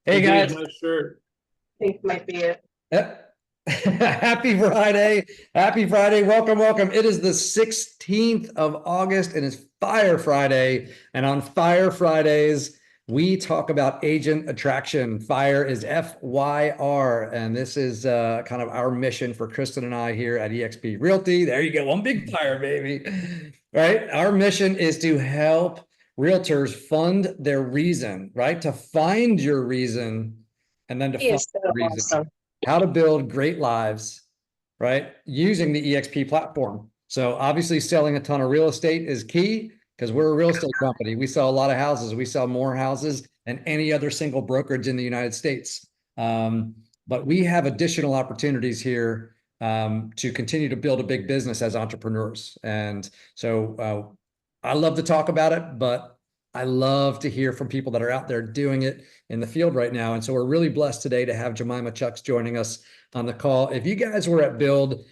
Hey Dave, guys. nice shirt. I think might be it. Happy Friday. Happy Friday. Welcome, welcome. It is the 16th of August and it's Fire Friday. And on Fire Fridays, we talk about agent attraction. FYR is FYR. And this is kind of our mission for Kristen and I here at eXp Realty. There you go. One big fire, baby. Right? Our mission is to help realtors fund their reason, right? To find your reason and then to He fund is so the reason. awesome. How to build great lives, right? Using the EXP platform. So obviously selling a ton of real estate is key because we're a real estate company. We sell a lot of houses. We sell more houses than any other single brokerage in the United States. But we have additional opportunities here to continue to build a big business as entrepreneurs. And so I love to talk about it, but I love to hear from people that are out there doing it in the field right now. And so we're really blessed today to have Jemimah Chuks joining us on the call. If you guys were at Build,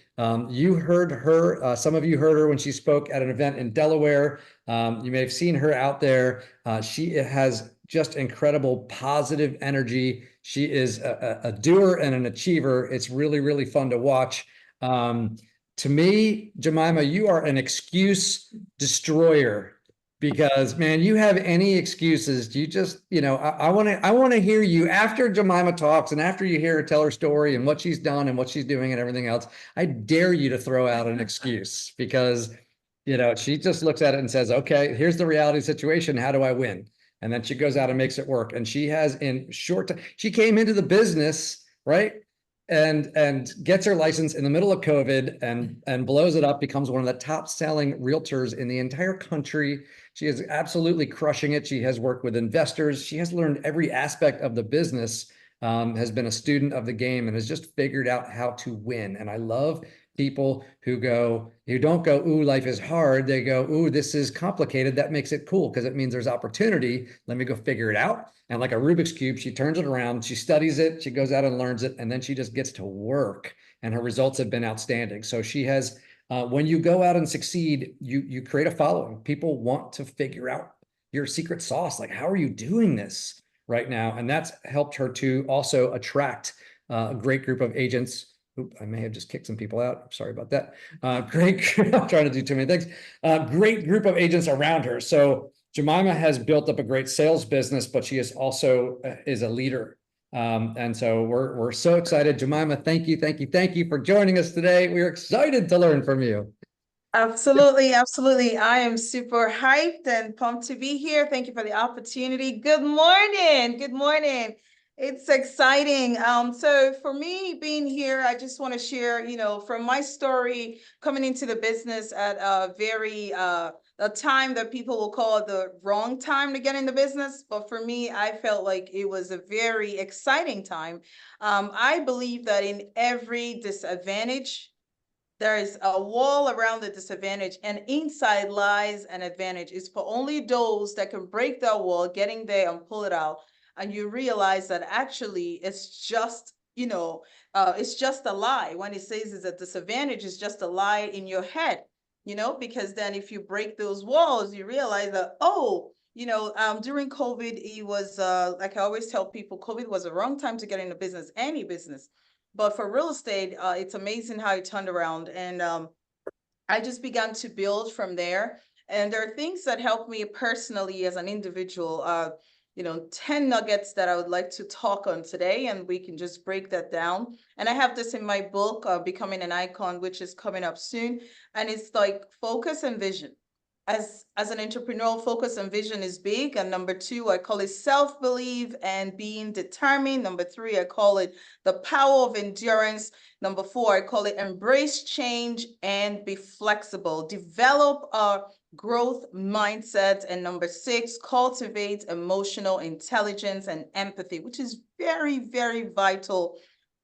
you heard her. Some of you heard her when she spoke at an event in Delaware. You may have seen her out there. She has just incredible positive energy. She is a doer and an achiever. It's really, really fun to watch. To me, Jemimah, you are an excuse destroyer. Because man, you have any excuses. You just, I want to hear you after Jemimah talks and after you hear her tell her story and what she's done and what she's doing and everything else. I dare you to throw out an excuse because, she just looks at it and says, okay, here's the reality situation. How do I win? And then she goes out and makes it work. And she has in short time, she came into the business, right? And gets her license in the middle of COVID and blows it up, becomes one of the top selling realtors in the entire country. She is absolutely crushing it. She has worked with investors. She has learned every aspect of the business, has been a student of the game and has just figured out how to win. And I love people who don't go, ooh, life is hard. They go, ooh, this is complicated. That makes it cool because it means there's opportunity. Let me go figure it out. And like a Rubik's Cube, she turns it around, she studies it, she goes out and learns it, and then she just gets to work. And her results have been outstanding. So she has, when you go out and succeed, you create a following. People want to figure out your secret sauce. Like, how are you doing this right now? And that's helped her to also attract a great group of agents. Oop, I may have just kicked some people out. Sorry about that. Great. I'm trying to do too many things. Great group of agents around her. So Jemimah has built up a great sales business, but she is also is a leader. And so we're so excited. Jemimah, thank you for joining us today. We're excited to learn from you. Absolutely, absolutely. I am super hyped and pumped to be here. Thank you for the opportunity. Good morning. Good morning. It's exciting. So for me being here, I just want to share, from my story coming into the business at a time that people will call the wrong time to get in the business. But for me, I felt like it was a very exciting time. I believe that in every disadvantage, there is a wall around the disadvantage, and inside lies an advantage. It's for only those that can break that wall, getting there and pull it out. And you realize that actually it's just, it's just a lie. When it says it's a disadvantage, it's just a lie in your head, because then if you break those walls, you realize that, during COVID, it was, like I always tell people, COVID was the wrong time to get into business, any business. But for real estate, it's amazing how it turned around. And I just began to build from there. And there are things that helped me personally as an individual, 10 nuggets that I would like to talk on today, and we can just break that down. And I have this in my book, Becoming an Icon, which is coming up soon. And it's like focus and vision. As an entrepreneurial, focus and vision is big. And number two, I call it self-belief and being determined. Number three, I call it the power of endurance. Number four, I call it embrace change and be flexible. Develop a growth mindset. And number six, cultivate emotional intelligence and empathy, which is very, very vital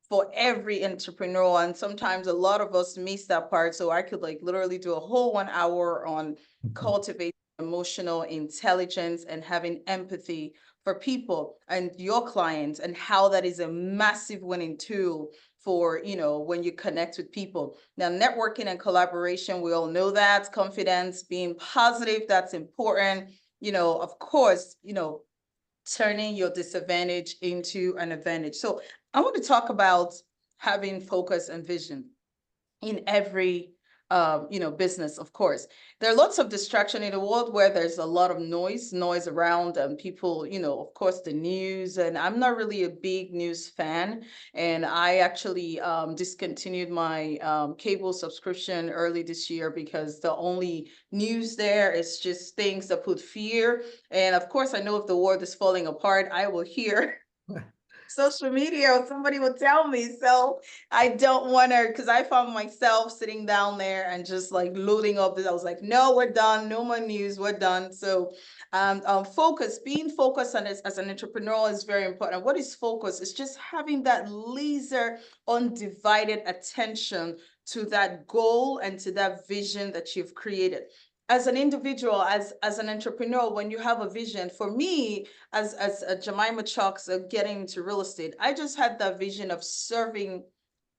for every entrepreneur. And sometimes a lot of us miss that part. So I could literally do a whole 1 hour on cultivating emotional intelligence and having empathy for people and your clients, and how that is a massive winning tool for, when you connect with people. Now, networking and collaboration, we all know that. Confidence, being positive, that's important. Of course, turning your disadvantage into an advantage. So I want to talk about having focus and vision in every business. Of course, there are lots of distraction in a world where there's a lot of noise around, and people, of course, the news, and I'm not really a big news fan, and I actually discontinued my cable subscription early this year because the only news there is just things that put fear. And of course, I know if the world is falling apart, I will hear social media or somebody will tell me. So I don't want to, because I found myself sitting down there and just like loading up. I was like, no, we're done. No more news. We're done. So being focused on this as an entrepreneur is very important. What is focus? It's just having that laser undivided attention to that goal and to that vision that you've created. As an individual, as an entrepreneur, when you have a vision, for me, as a Jemimah Chuks, getting into real estate, I just had that vision of serving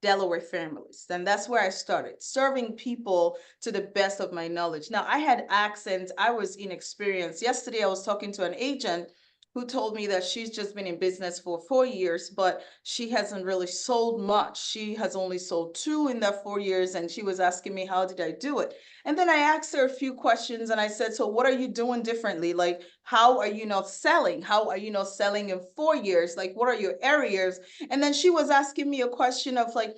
Delaware families. And that's where I started, serving people to the best of my knowledge. Now, I had accents, I was inexperienced. Yesterday, I was talking to an agent who told me that she's just been in business for 4 years, but she hasn't really sold much. She has only sold 2 in that 4 years. And she was asking me, how did I do it? And then I asked her a few questions and I said, so what are you doing differently? Like, how are you not selling? How are you not selling in 4 years? Like, what are your areas? And then she was asking me a question of like,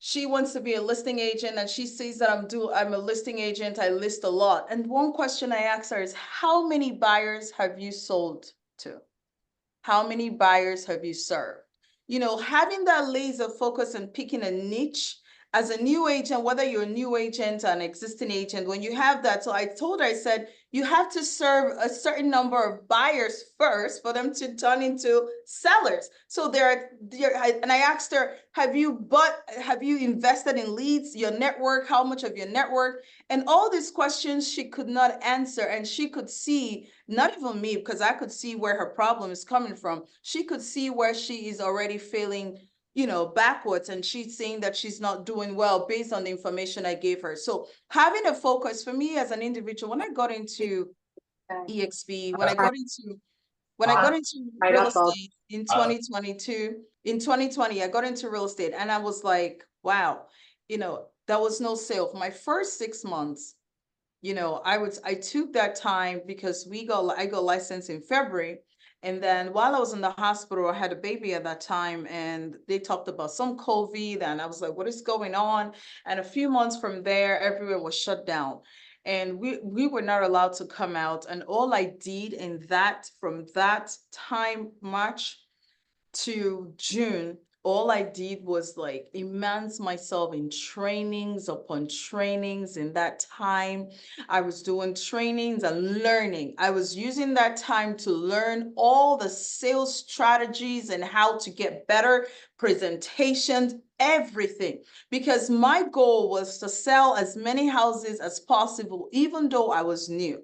she wants to be a listing agent and she sees that I'm a listing agent. I list a lot. And one question I asked her is, how many buyers have you sold to? How many buyers have you served? Having that laser focus and picking a niche as a new agent, whether you're a new agent or an existing agent, when you have that. So I told her, I said, you have to serve a certain number of buyers first for them to turn into sellers. So and I asked her, have you invested in leads, your network, how much of your network? And all these questions she could not answer. And she could see, not even me, because I could see where her problem is coming from. She could see where she is already failing backwards, and she's saying that she's not doing well based on the information I gave her. So having a focus for me as an individual, when I got into EXP, when I got into real estate in 2020, I got into real estate and I was like, wow, there was no sale for my first 6 months. I took that time because I got licensed in February. And then while I was in the hospital, I had a baby at that time and they talked about some COVID and I was like, what is going on? And a few months from there, everywhere was shut down and we were not allowed to come out. And all I did from that time, March to June, all I did was like immerse myself in trainings upon trainings. In that time, I was doing trainings and learning. I was using that time to learn all the sales strategies and how to get better presentations, everything, because my goal was to sell as many houses as possible, even though I was new.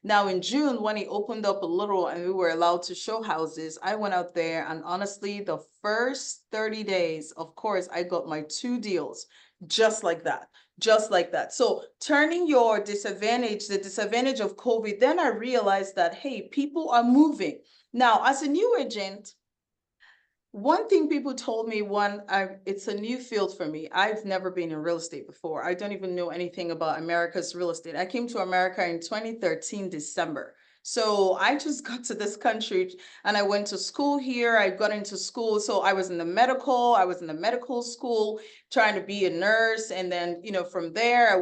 Now in June, when it opened up a little and we were allowed to show houses, I went out there and honestly, the first 30 days, of course, I got my 2 deals just like that, just like that. So turning the disadvantage of COVID, then I realized that, hey, people are moving. Now, as a new agent, one thing people told me it's a new field for me. I've never been in real estate before. I don't even know anything about America's real estate. I came to America in 2013, December. So I just got to this country and I went to school here. I got into school. So I was in the medical school trying to be a nurse. And then, from there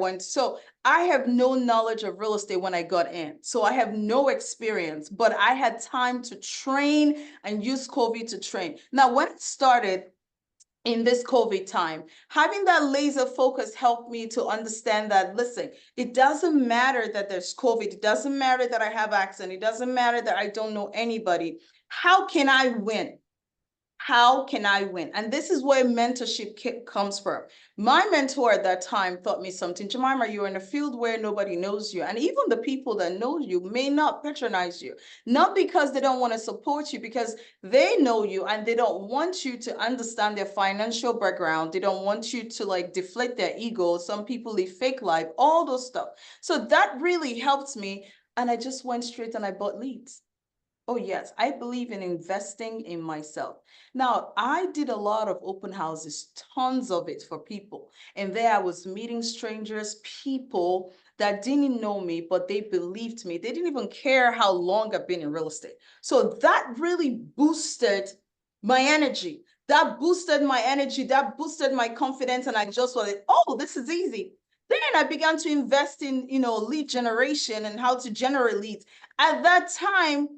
I have no knowledge of real estate when I got in. So I have no experience, but I had time to train and use COVID to train. Now, when it started, in this COVID time, having that laser focus helped me to understand that, listen, it doesn't matter that there's COVID. It doesn't matter that I have accent. It doesn't matter that I don't know anybody. How can I win? How can I win? And this is where mentorship comes from. My mentor at that time taught me something. Jemimah, you're in a field where nobody knows you. And even the people that know you may not patronize you, not because they don't want to support you, because they know you and they don't want you to understand their financial background. They don't want you to like deflate their ego. Some people live fake life, all those stuff. So that really helped me. And I just went straight and I bought leads. Oh, yes, I believe in investing in myself. Now, I did a lot of open houses, tons of it for people. And there I was meeting strangers, people that didn't know me, but they believed me. They didn't even care how long I've been in real estate. So that really boosted my energy. That boosted my energy, that boosted my confidence. And I just was like, oh, this is easy. Then I began to invest in, lead generation and how to generate leads. At that time,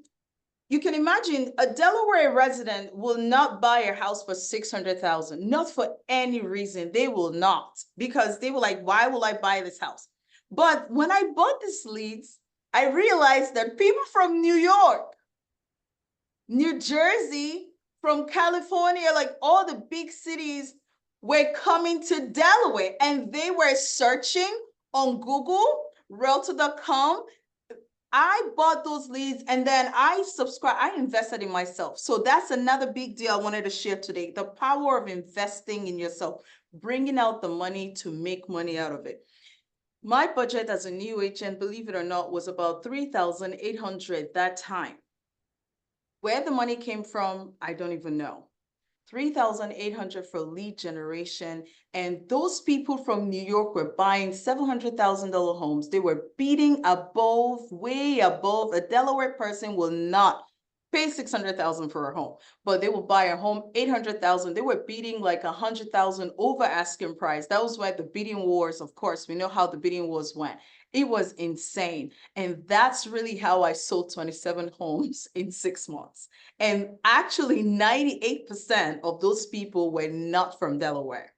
you can imagine a Delaware resident will not buy a house for 600,000, not for any reason. They will not, because they were like, why will I buy this house? But when I bought these leads, I realized that people from New York, New Jersey, from California, like all the big cities were coming to Delaware, and they were searching on Google, Realtor.com. I bought those leads and then I invested in myself. So that's another big deal I wanted to share today. The power of investing in yourself, bringing out the money to make money out of it. My budget as a new agent, believe it or not, was about 3,800 that time. Where the money came from, I don't even know. 3,800 for lead generation. And those people from New York were buying $700,000 homes. They were beating above, way above. A Delaware person will not pay 600,000 for a home, but they will buy a home 800,000. They were beating like 100,000 over asking price. That was why the bidding wars, of course, we know how the bidding wars went. It was insane. And that's really how I sold 27 homes in 6 months. And actually 98% of those people were not from Delaware.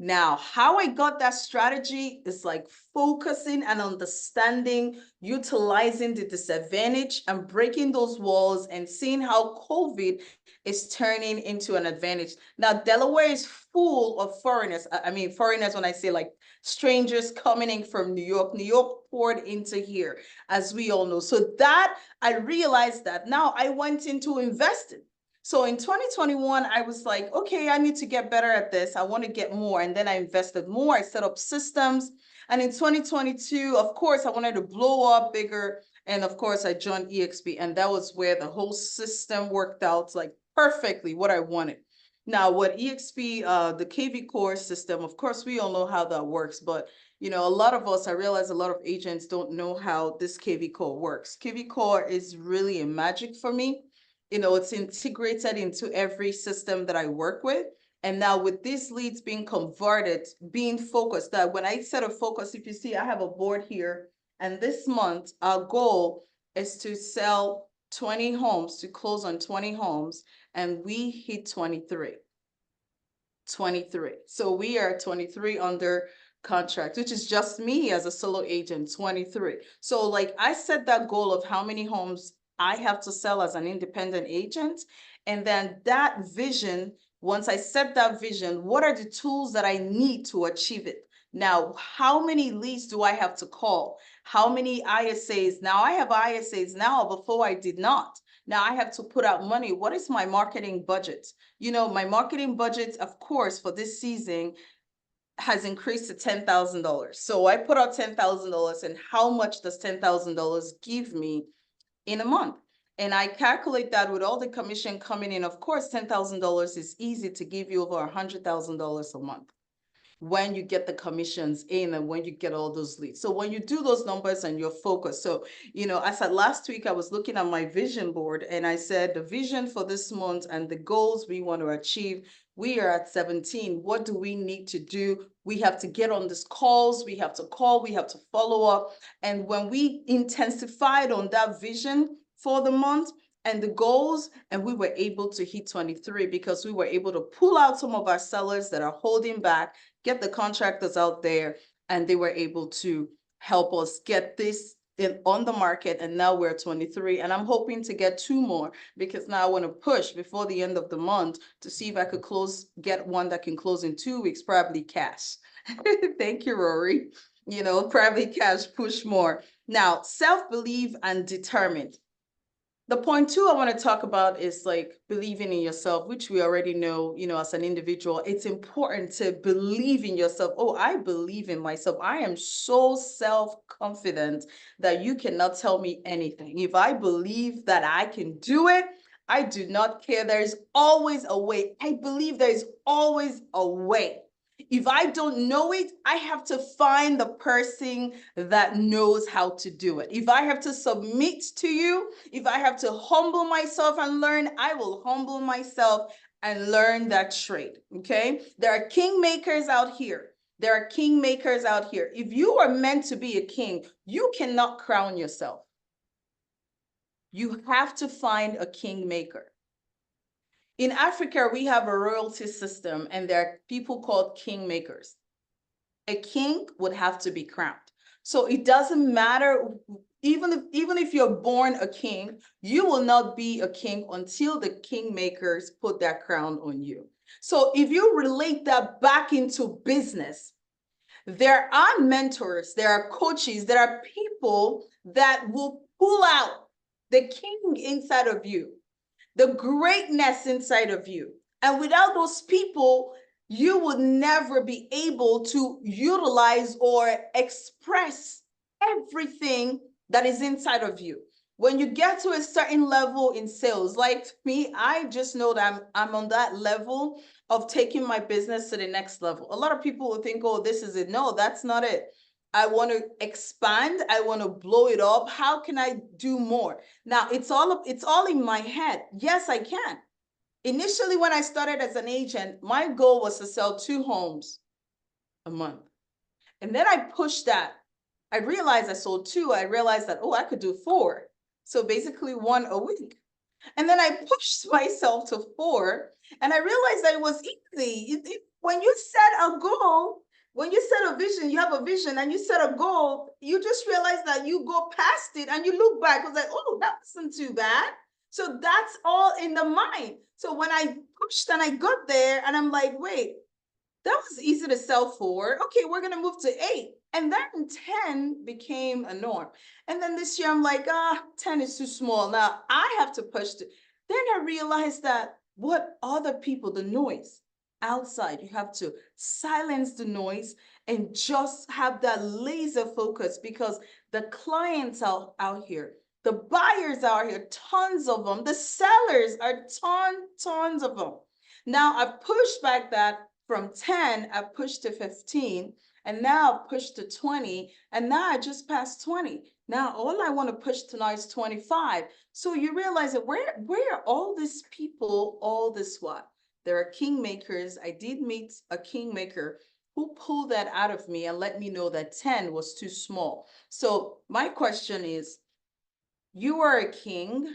Now, how I got that strategy is like focusing and understanding, utilizing the disadvantage and breaking those walls and seeing how COVID is turning into an advantage. Now, Delaware is full of foreigners. I mean, foreigners, when I say like strangers coming in from New York poured into here, as we all know. So that I realized that now I went into investing. So in 2021, I was like, okay, I need to get better at this. I want to get more. And then I invested more. I set up systems. And in 2022, of course, I wanted to blow up bigger. And of course, I joined EXP. And that was where the whole system worked out like perfectly what I wanted. Now, what EXP, the KV core system, of course, we all know how that works. But, a lot of us, I realize a lot of agents don't know how this KV core works. KV core is really a magic for me. It's integrated into every system that I work with. And now with these leads being converted, being focused, that when I set a focus, if you see, I have a board here, and this month, our goal is to sell 20 homes, to close on 20 homes, and we hit 23. So we are 23 under contract, which is just me as a solo agent, 23. So like I set that goal of how many homes I have to sell as an independent agent. And then that vision, once I set that vision, what are the tools that I need to achieve it? Now, how many leads do I have to call? How many ISAs? Now I have ISAs now, before I did not. Now I have to put out money. What is my marketing budget? My marketing budget, of course, for this season has increased to $10,000. So I put out $10,000, and how much does $10,000 give me in a month? And I calculate that with all the commission coming in. Of course, $10,000 is easy to give you over $100,000 a month when you get the commissions in and when you get all those leads. So when you do those numbers and you're focused. So, I said last week, I was looking at my vision board and I said the vision for this month and the goals we want to achieve, we are at 17. What do we need to do? We have to get on these calls. We have to call. We have to follow up. And when we intensified on that vision for the month and the goals, and we were able to hit 23 because we were able to pull out some of our sellers that are holding back, get the contractors out there, and they were able to help us get this on the market. And now we're 23, and I'm hoping to get 2 more because now I want to push before the end of the month to see if I could get one that can close in 2 weeks, probably cash. Thank you, Rory. Probably cash, push more. Now, self-belief and determined. The point too I want to talk about is like believing in yourself, which we already know, as an individual, it's important to believe in yourself. Oh, I believe in myself. I am so self-confident that you cannot tell me anything. If I believe that I can do it, I do not care. There's always a way. I believe there's always a way. If I don't know it, I have to find the person that knows how to do it. If I have to submit to you, if I have to humble myself and learn, I will humble myself and learn that trade. Okay. There are kingmakers out here. There are kingmakers out here. If you are meant to be a king, you cannot crown yourself. You have to find a kingmaker. In Africa, we have a royalty system, and there are people called kingmakers. A king would have to be crowned. So it doesn't matter, even if you're born a king, you will not be a king until the kingmakers put that crown on you. So if you relate that back into business, there are mentors, there are coaches, there are people that will pull out the king inside of you, the greatness inside of you. And without those people, you would never be able to utilize or express everything that is inside of you. When you get to a certain level in sales, like me, I just know that I'm on that level of taking my business to the next level. A lot of people will think, oh, this is it. No, that's not it. I want to expand. I want to blow it up. How can I do more? Now, it's all in my head. Yes, I can. Initially, when I started as an agent, my goal was to sell 2 homes a month. And then I pushed that. I realized I sold 2. I realized that, oh, I could do 4. So basically 1 a week. And then I pushed myself to 4. And I realized that it was easy. When you set a goal, when you set a vision, you have a vision and you set a goal, you just realize that you go past it and you look back. I was like, oh, that wasn't too bad. So that's all in the mind. So when I pushed and I got there and I'm like, wait, that was easy to sell 4. Okay, we're going to move to 8. And then 10 became a norm. And then this year I'm like, 10 is too small. Now I have to push it. Then I realized that what other people, the noise outside, you have to silence the noise and just have that laser focus, because the clients are out here, the buyers are here, tons of them, the sellers are tons of them. Now I've pushed back that from 10, I pushed to 15, and now I've pushed to 20, and now I just passed 20. Now all I want to push tonight is 25. So you realize that where are all these people all this while? There are kingmakers. I did meet a kingmaker who pulled that out of me and let me know that 10 was too small. So my question is, you are a king.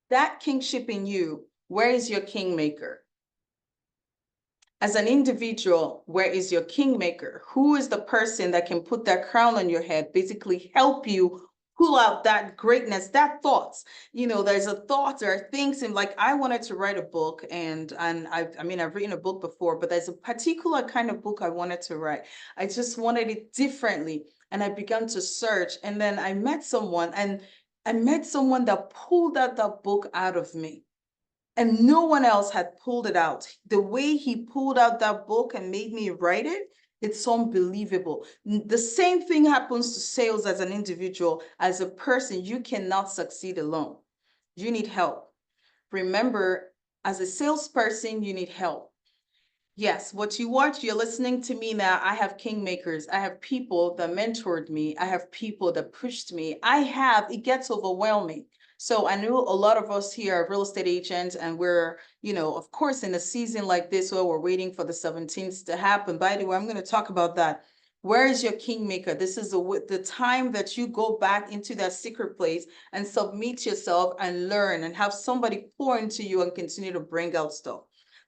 That kingship in you, where is your kingmaker? As an individual, where is your kingmaker? Who is the person that can put that crown on your head, basically help you pull out that greatness, that thoughts? There's a thought, there are things, and like I wanted to write a book, and I've written a book before, but there's a particular kind of book I wanted to write. I just wanted it differently, and I began to search, and then I met someone, and I met someone that pulled out that book out of me. And no one else had pulled it out. The way he pulled out that book and made me write it, it's unbelievable. The same thing happens to sales as an individual. As a person, you cannot succeed alone. You need help. Remember, as a salesperson, you need help. Yes, what you watch, you're listening to me now. I have kingmakers. I have people that mentored me. I have people that pushed me. It gets overwhelming. So I know a lot of us here are real estate agents, and we're, of course, in a season like this where we're waiting for the 17th to happen. By the way, I'm going to talk about that. Where is your kingmaker? This is the time that you go back into that secret place and submit yourself and learn and have somebody pour into you and continue to bring out stuff.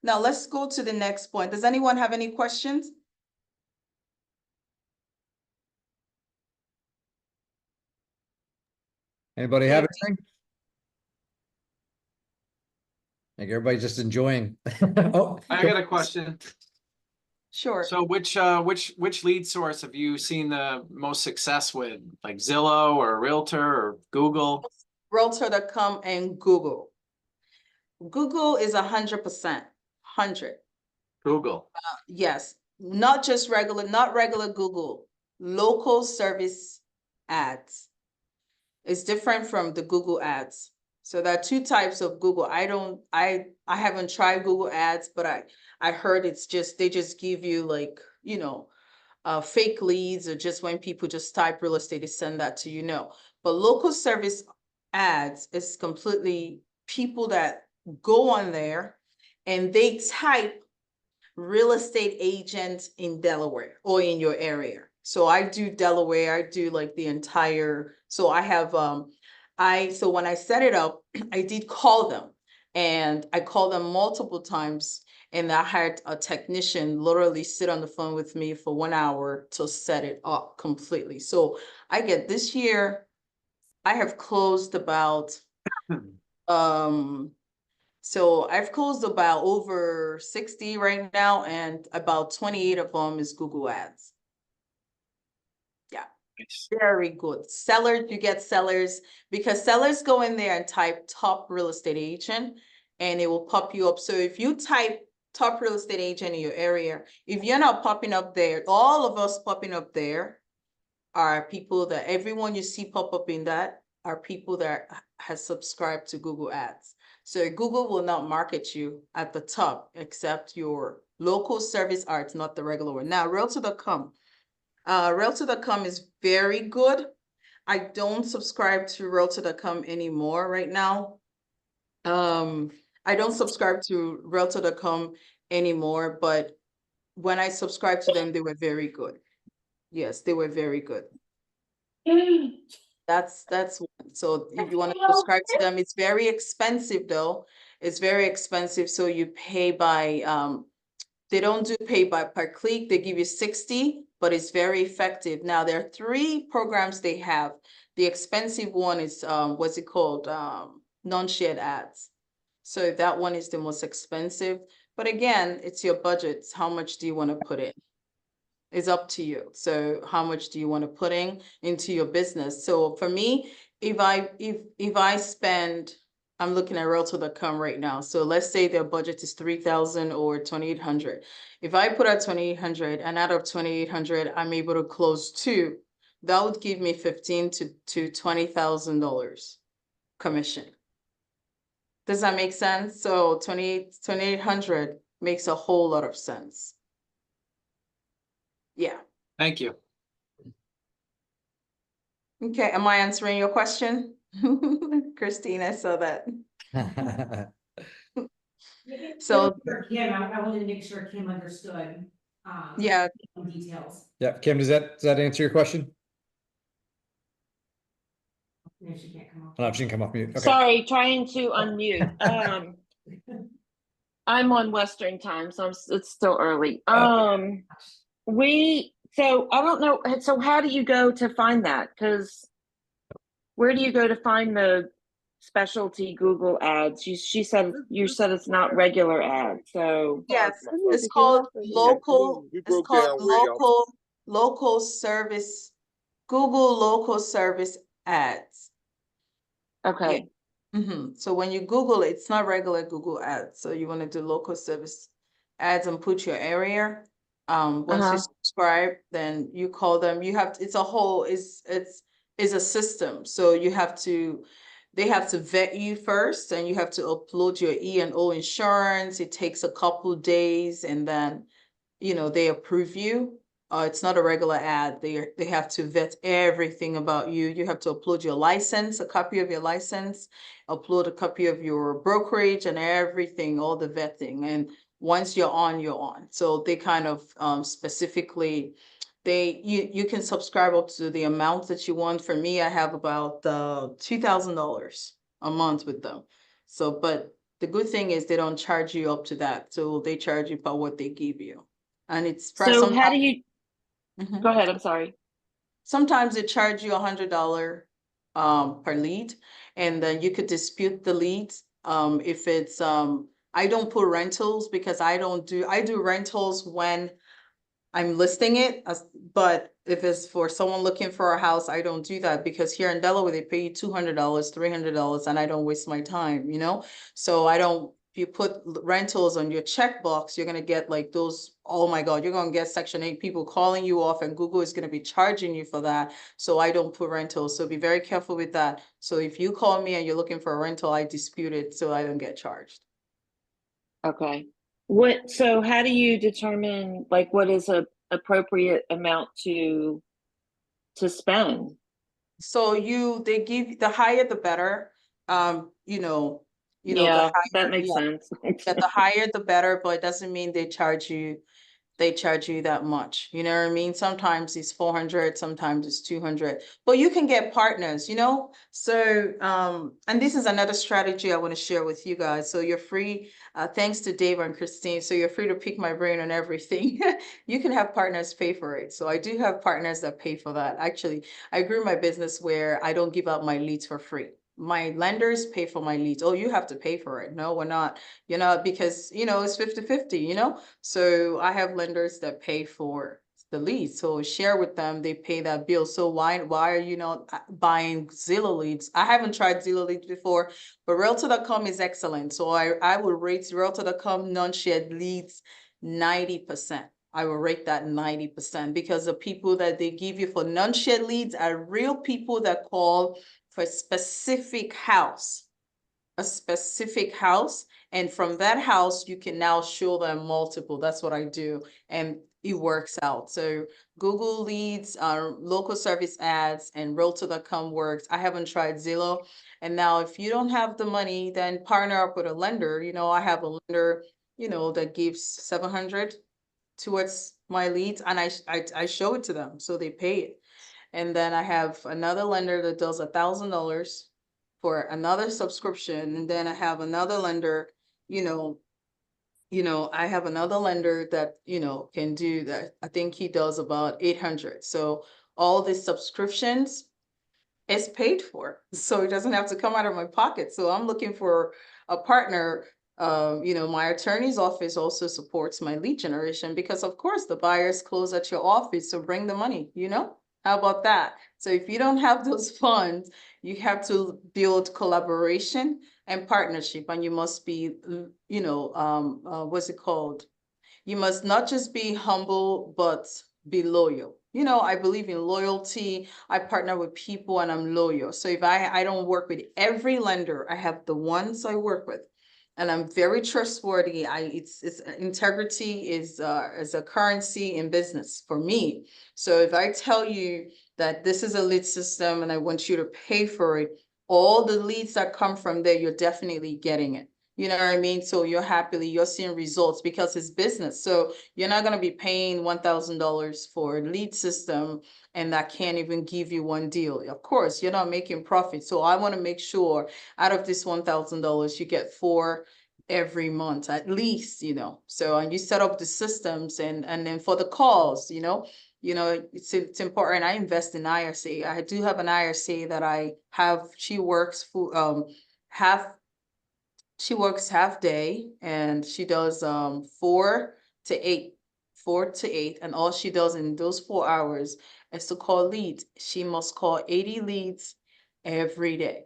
Now let's go to the next point. Does anyone have any questions? Anybody have anything? I think everybody's just enjoying. Oh, I got a question. Sure. So which lead source have you seen the most success with, like Zillow or Realtor or Google? Realtor.com and Google. Google is 100%, 100. Google. Yes, not just regular, not regular Google, local service ads. It's different from the Google ads. So there are two types of Google. I haven't tried Google ads, but I heard it's just, they just give you like, you know, fake leads, or just when people just type real estate, they send that to you. No, but local service ads is completely people that go on there and they type real estate agent in Delaware or in your area. So I do Delaware, I do like the entire, so I have, so when I set it up, I did call them, and I called them multiple times, and I had a technician literally sit on the phone with me for 1 hour to set it up completely. So I get this year, I have closed about, so I've closed about over 60 right now, and about 28 of them is Google ads. Yeah, Nice. very good. Sellers, you get sellers, because sellers go in there and type top real estate agent and it will pop you up. So if you type top real estate agent in your area, if you're not popping up there, all of us popping up there are people that everyone you see pop up in that are people that has subscribed to Google ads. So Google will not market you at the top, except your local service ads, not the regular one. Now, Realtor.com. Realtor.com is very good. I don't subscribe to Realtor.com anymore right now. I don't subscribe to Realtor.com anymore, but when I subscribed to them, they were very good. Yes, they were very good. That's one. So if you want to subscribe to them, it's very expensive though. It's very expensive. So you pay by, they don't do pay by per click. They give you 60, but it's very effective. Now there are 3 programs they have. The expensive one is, what's it called? Non-shared ads. So that one is the most expensive. But again, it's your budget. How much do you want to put in? It's up to you. So how much do you want to put in into your business? So for me, if I spend, I'm looking at Realtor.com right now. So let's say their budget is 3,000 or 2,800. If I put out 2,800 and out of 2,800, I'm able to close 2, that would give me $15,000 to $20,000 commission. Does that make sense? So 2,800 makes a whole lot of sense. Yeah. Thank you. Okay, am I answering your question? Christine, I saw that. So, Kim, I wanted to make sure Kim understood. yeah, Details. Yeah, Kim, does that answer your question? Maybe she can't come up. Oh, she can come off mute. Okay. Sorry, trying to unmute. I'm on Western time, so it's still early. So I don't know. So how do you go to find that? Because where do you go to find the specialty Google ads? You said it's not regular ads. So yes, it's called local, it's called local service, Google local service ads. okay. So when you Google it, it's not regular Google ads. So you want to do local service ads and put your area. Once you subscribe, then you call them. You have it's a whole it's a system. So you have to, they have to vet you first, and you have to upload your E&O insurance. It takes a couple days, and then they approve you. It's not a regular ad. They have to vet everything about you. You have to upload your license, a copy of your license, upload a copy of your brokerage and everything, all the vetting. And once you're on, you're on. So they kind of specifically, you can subscribe up to the amount that you want. For me, I have about $2,000 a month with them. So, but the good thing is they don't charge you up to that. So they charge you by what they give you. And it's So how do you go ahead? I'm sorry. Sometimes they charge you $100 per lead, and then you could dispute the leads. If it's I don't put rentals because I do rentals when I'm listing it as, but if it's for someone looking for a house, I don't do that because here in Delaware, they pay you $200, $300, and I don't waste my time, you know? So I don't, if you put rentals on your checkbox, you're gonna get like those, oh my God, you're gonna get Section 8 people calling you off and Google is gonna be charging you for that. So I don't put rentals. So be very careful with that. So if you call me and you're looking for a rental, I dispute it so I don't get charged. Okay. So how do you determine like what is a appropriate amount to spend? So they give, the higher the better, the Yeah, higher, that makes yeah, sense. the higher the better, but it doesn't mean they charge you that much. You know what I mean? Sometimes it's 400, sometimes it's 200, but you can get partners, you know? So, and this is another strategy I want to share with you guys. So you're free, thanks to Dave and Christine. So you're free to pick my brain on everything. You can have partners pay for it. So I do have partners that pay for that. Actually, I grew my business where I don't give out my leads for free. My lenders pay for my leads. Oh, you have to pay for it. No, we're not, because, it's 50-50, So I have lenders that pay for the leads. So share with them, they pay that bill. So why are you not buying Zillow leads? I haven't tried Zillow leads before, but Realtor.com is excellent. So I will rate Realtor.com non-shared leads 90%. I will rate that 90% because the people that they give you for non-shared leads are real people that call for a specific house. And from that house you can now show them multiple. That's what I do, and it works out. So Google leads, local service ads, and Realtor.com works. I haven't tried Zillow. And now if you don't have the money, then partner up with a lender. I have a lender that gives 700 towards my leads, and I show it to them, so they pay it. And then I have another lender that does $1,000 for another subscription. And then I have another lender, I have another lender that, can do that. I think he does about 800. So all the subscriptions is paid for. So it doesn't have to come out of my pocket. So I'm looking for a partner. My attorney's office also supports my lead generation because of course the buyers close at your office. So bring the money, How about that? So if you don't have those funds, you have to build collaboration and partnership, and you must be, what's it called? You must not just be humble, but be loyal. I believe in loyalty. I partner with people and I'm loyal. So if I don't work with every lender, I have the ones I work with. And I'm very trustworthy. It's integrity is a currency in business for me. So if I tell you that this is a lead system and I want you to pay for it, all the leads that come from there, you're definitely getting it. You know what I mean? So you're seeing results because it's business. So you're not going to be paying $1,000 for a lead system and that can't even give you one deal. Of course, you're not making profit. So I want to make sure out of this $1,000, you get 4 every month at least, So, and you set up the systems and then for the calls, it's important. I invest in IRC. I do have an IRC that I have. She works half day and she does 4 to 8, and all she does in those 4 hours is to call leads. She must call 80 leads every day,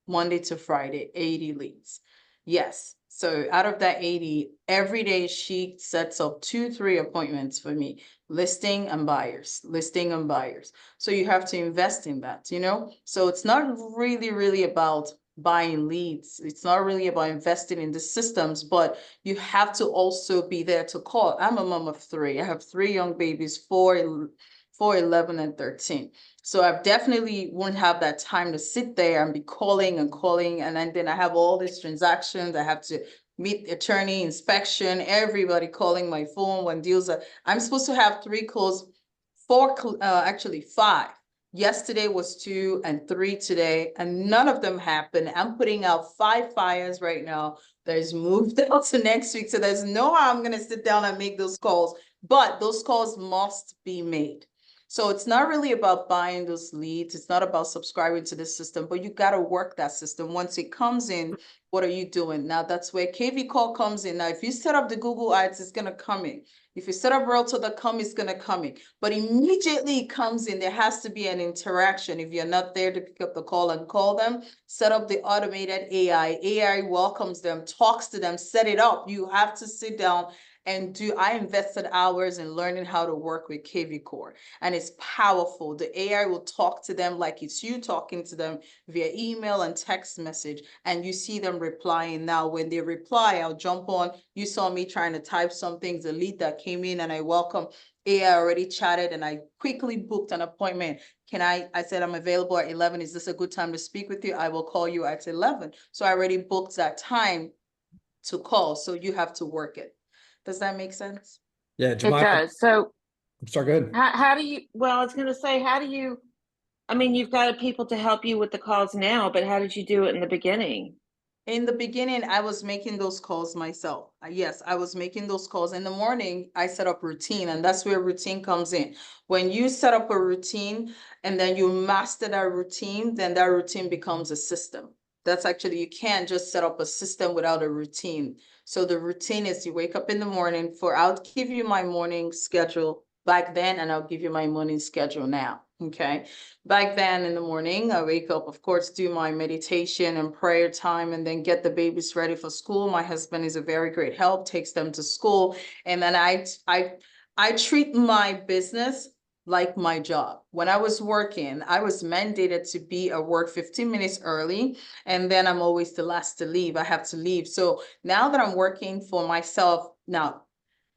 Monday to Friday, 80 leads. Yes. So out of that 80, every day she sets up 2-3 appointments for me, listing and buyers. So you have to invest in that, So it's not really about buying leads. It's not really about investing in the systems, but you have to also be there to call. I'm a mom of 3. I have 3 young babies, 4, 11, and 13. So I definitely won't have that time to sit there and be calling. And then I have all these transactions. I have to meet attorney, inspection, everybody calling my phone when deals are, I'm supposed to have 3 calls, 4, actually 5. Yesterday was 2 and 3 today, and none of them happened. I'm putting out 5 fires right now that is moved out to next week. So there's no how I'm going to sit down and make those calls, but those calls must be made. So it's not really about buying those leads. It's not about subscribing to the system, but you got to work that system. Once it comes in, what are you doing? Now that's where KV call comes in. Now, if you set up the Google ads, it's going to come in. If you set up Realtor.com, it's going to come in. But immediately it comes in, there has to be an interaction. If you're not there to pick up the call and call them, set up the automated AI. AI welcomes them, talks to them, set it up. You have to sit down and do. I invested hours in learning how to work with KV Core, and it's powerful. The AI will talk to them like it's you talking to them via email and text message, and you see them replying. Now, when they reply, I'll jump on. You saw me trying to type some things, a lead that came in, and I welcome. AI already chatted, and I quickly booked an appointment. I said, I'm available at 11. Is this a good time to speak with you? I will call you at 11. So I already booked that time to call. So you have to work it. Does that make sense? Yeah, It Jemimah, does. So sorry, go ahead. how do you, well, I was going to say, how do you, I mean, you've got people to help you with the calls now, but how did you do it in the beginning? In the beginning, I was making those calls myself. Yes, I was making those calls. In the morning, I set up routine, and that's where routine comes in. When you set up a routine and then you master that routine, then that routine becomes a system. That's actually, you can't just set up a system without a routine. So the routine is you wake up in the morning I'll give you my morning schedule back then, and I'll give you my morning schedule now. Okay. Back then in the morning, I wake up, of course, do my meditation and prayer time, and then get the babies ready for school. My husband is a very great help, takes them to school. And then I treat my business like my job. When I was working, I was mandated to be at work 15 minutes early, and then I'm always the last to leave. I have to leave. So now that I'm working for myself, now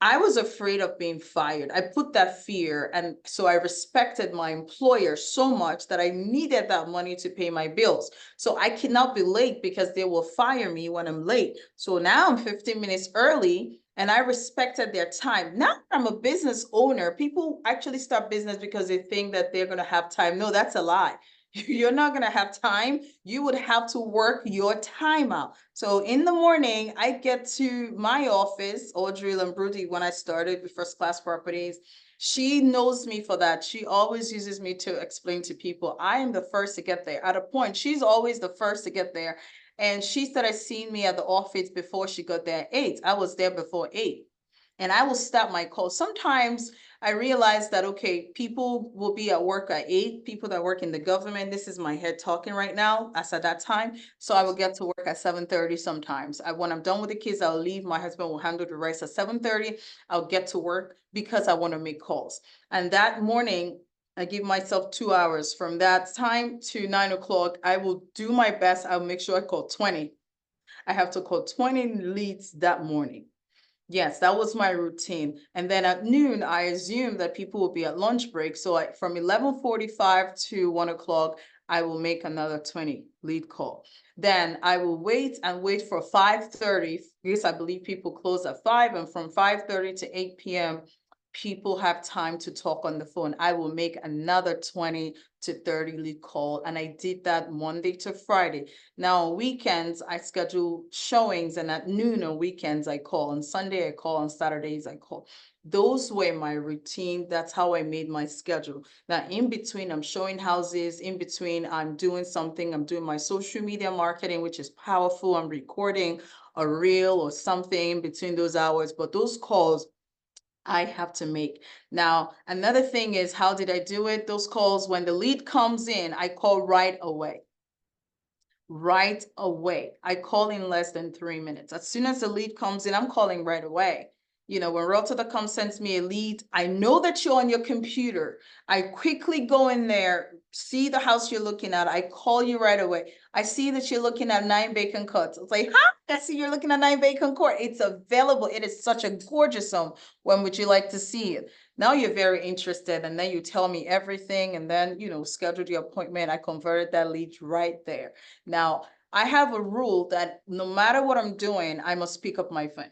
I was afraid of being fired. I put that fear, and so I respected my employer so much that I needed that money to pay my bills. So I cannot be late because they will fire me when I'm late. So now I'm 15 minutes early, and I respected their time. Now I'm a business owner. People actually start business because they think that they're going to have time. No, that's a lie. You're not going to have time. You would have to work your time out. So in the morning, I get to my office, Audrey Lambrudi, when I started with First Class Properties. She knows me for that. She always uses me to explain to people, I am the first to get there. At a point, she's always the first to get there. And she started seeing me at the office before she got there at 8. I was there before 8. And I will start my call. Sometimes I realized that, okay, people will be at work at 8, people that work in the government. This is my head talking right now, as at that time. So I will get to work at 7:30 sometimes. When I'm done with the kids, I'll leave. My husband will handle the rest at 7:30. I'll get to work because I want to make calls. And that morning, I give myself 2 hours. From that time to 9 o'clock, I will do my best. I'll make sure I call 20. I have to call 20 leads that morning. Yes, that was my routine. And then at noon, I assumed that people will be at lunch break. So from 11:45 to 1 o'clock, I will make another 20 lead call. Then I will wait for 5:30 because I believe people close at 5. And from 5:30 to 8 p.m., people have time to talk on the phone. I will make another 20 to 30 lead call. And I did that Monday to Friday. Now on weekends, I schedule showings, and at noon on weekends, I call. On Sunday, I call. On Saturdays, I call. Those were my routine. That's how I made my schedule. Now, in between, I'm showing houses. In between, I'm doing something. I'm doing my social media marketing, which is powerful. I'm recording a reel or something in between those hours. But those calls, I have to make. Now, another thing is, how did I do it? Those calls, when the lead comes in, I call right away. Right away. I call in less than 3 minutes. As soon as the lead comes in, I'm calling right away. You know, when Realtor.com sends me a lead, I know that you're on your computer. I quickly go in there, see the house you're looking at. I call you right away. I see that you're looking at 9 Bacon Courts. It's like, I see you're looking at 9 Bacon Court. It's available. It is such a gorgeous home. When would you like to see it? Now you're very interested, and then you tell me everything, and then, you know, schedule your appointment. I converted that lead right there. Now, I have a rule that no matter what I'm doing, I must pick up my phone.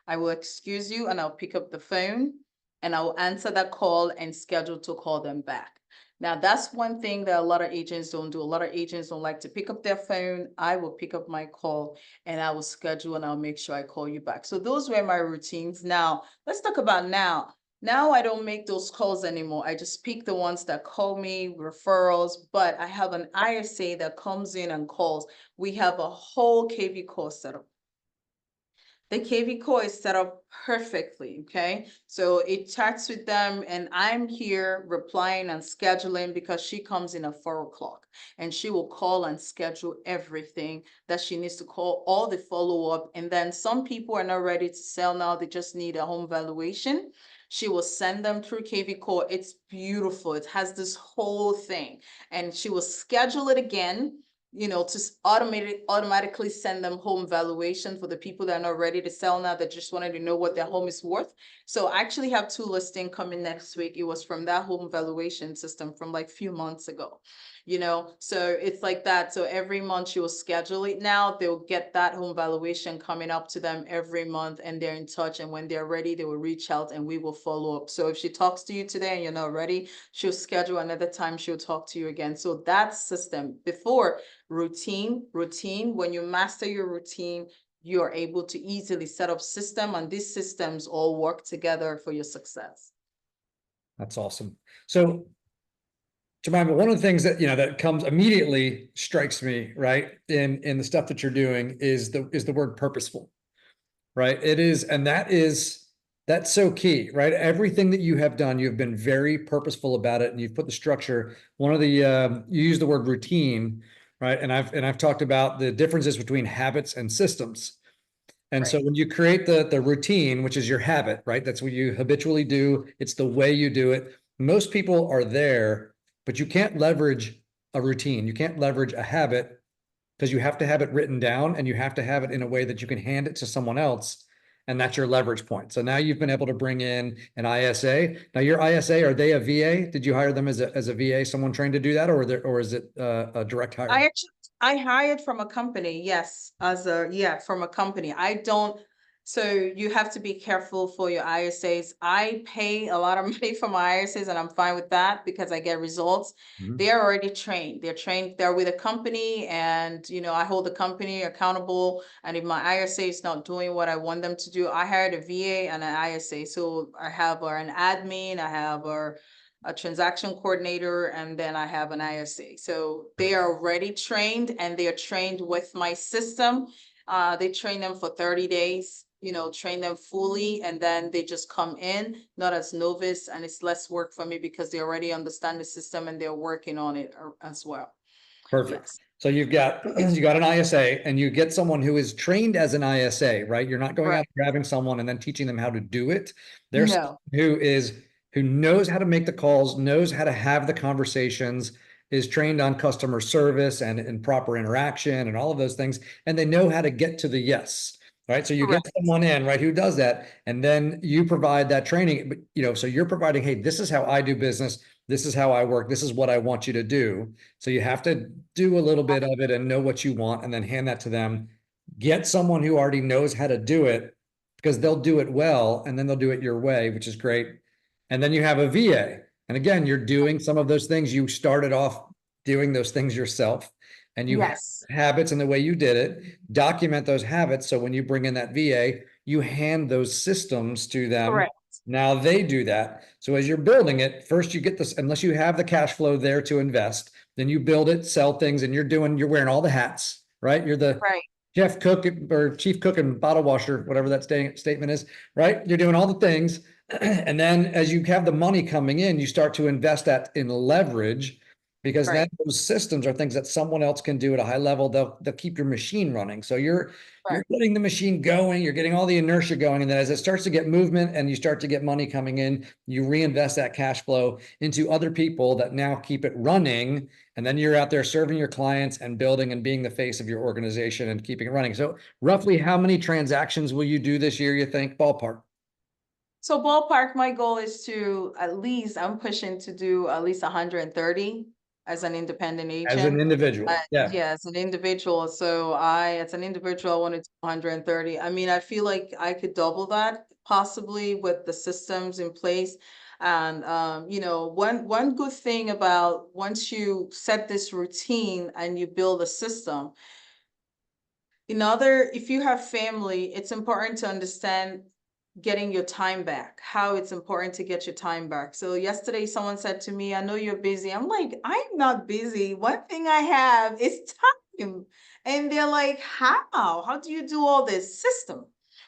I will excuse you, and I'll pick up the phone, and I'll answer that call and schedule to call them back. Now, that's one thing that a lot of agents don't do. A lot of agents don't like to pick up their phone. I will pick up my call, and I will schedule, and I'll make sure I call you back. So those were my routines. Now, let's talk about now. Now I don't make those calls anymore. I just pick the ones that call me, referrals, but I have an ISA that comes in and calls. We have a whole KV call set up. The KV call is set up perfectly, okay? So it chats with them and I'm here replying and scheduling because she comes in at 4 o'clock and she will call and schedule everything that she needs to call, all the follow-up. And then some people are not ready to sell now, they just need a home valuation. She will send them through KV call. It's beautiful. It has this whole thing and she will schedule it again, you know, to automatically send them home valuation for the people that are not ready to sell now, that just wanted to know what their home is worth. So I actually have 2 listings coming next week. It was from that home valuation system from like a few months ago, you know, so it's like that. So every month she will schedule it now. They'll get that home valuation coming up to them every month and they're in touch. And when they're ready, they will reach out and we will follow up. So if she talks to you today and you're not ready, she'll schedule another time, she'll talk to you again. So that system before, routine, when you master your routine, you're able to easily set up system and these systems all work together for your success. That's awesome. So Jemimah, one of the things that, you know, that comes immediately strikes me, right, in the stuff that you're doing is the word purposeful, right? It is, and that's so key, right? Everything that you have done, you have been very purposeful about it and you've put the structure. One of the, you use the word routine, right? And I've talked about the differences between habits and systems. And so Right. when you create the routine, which is your habit, right? That's what you habitually do. It's the way you do it. Most people are there, but you can't leverage a routine. You can't leverage a habit because you have to have it written down and you have to have it in a way that you can hand it to someone else. And that's your leverage point. So now you've been able to bring in an ISA. Now your ISA, are they a VA? Did you hire them as a VA, someone trained to do that, or is it a direct hire? I hired from a company, yes, from a company. I don't, so you have to be careful for your ISAs. I pay a lot of money for my ISAs and I'm fine with that because I get results. Mhm. They are already trained. They're trained, they're with a company and, you know, I hold the company accountable. And if my ISA is not doing what I want them to do, I hired a VA and an ISA. So I have an admin, I have a transaction coordinator, and then I have an ISA. So they are already trained and they are trained with my system. They train them for 30 days, you know, train them fully, and then they just come in, not as novice, and it's less work for me because they already understand the system and they're working on it as well. Perfect. Yes. So you got an ISA and you get someone who is trained as an ISA, right? You're not going out Right. and grabbing someone and then teaching them how to do it. There's No. someone who knows how to make the calls, knows how to have the conversations, is trained on customer service and proper interaction and all of those things, and they know how to get to the yes. Right. So you get Correct. someone in, right, who does that, and then you provide that training. But you know, so you're providing, hey, this is how I do business, this is how I work, this is what I want you to do. So you have to do a little bit of it and know what you want and then hand that to them. Get someone who already knows how to do it because they'll do it well and then they'll do it your way, which is great. And then you have a VA. And again, you're doing some of those things. You started off doing those things yourself and you have Yes. habits in the way you did it. Document those habits. So when you bring in that VA, you hand those systems to them. Correct. Now they do that. So as you're building it, first you get this, unless you have the cash flow there to invest, then you build it, sell things, and you're wearing all the hats, right? You're the Right. chef cook or chief cook and bottle washer, whatever that statement is, right? You're doing all the things. And then as you have the money coming in, you start to invest that in leverage because then Right. those systems are things that someone else can do at a high level. They'll keep your machine running. So you're getting the machine going, you're getting all the inertia going. And then as it starts to get movement and you start to get money coming in, you reinvest that cash flow into other people that now keep it running. And then you're out there serving your clients and building and being the face of your organization and keeping it running. So roughly how many transactions will you do this year, you think, ballpark? So ballpark, my goal is to I'm pushing to do at least 130 as an independent agent. As an individual, yeah. Yeah, as an individual. So as an individual, I want to do 130. I mean, I feel like I could double that possibly with the systems in place. And you know, one good thing about once you set this routine and you build a system, if you have family, it's important to understand getting your time back, how it's important to get your time back. So yesterday someone said to me, I know you're busy. I'm like, I'm not busy. One thing I have is time. And they're like, how? How do you do all this? System.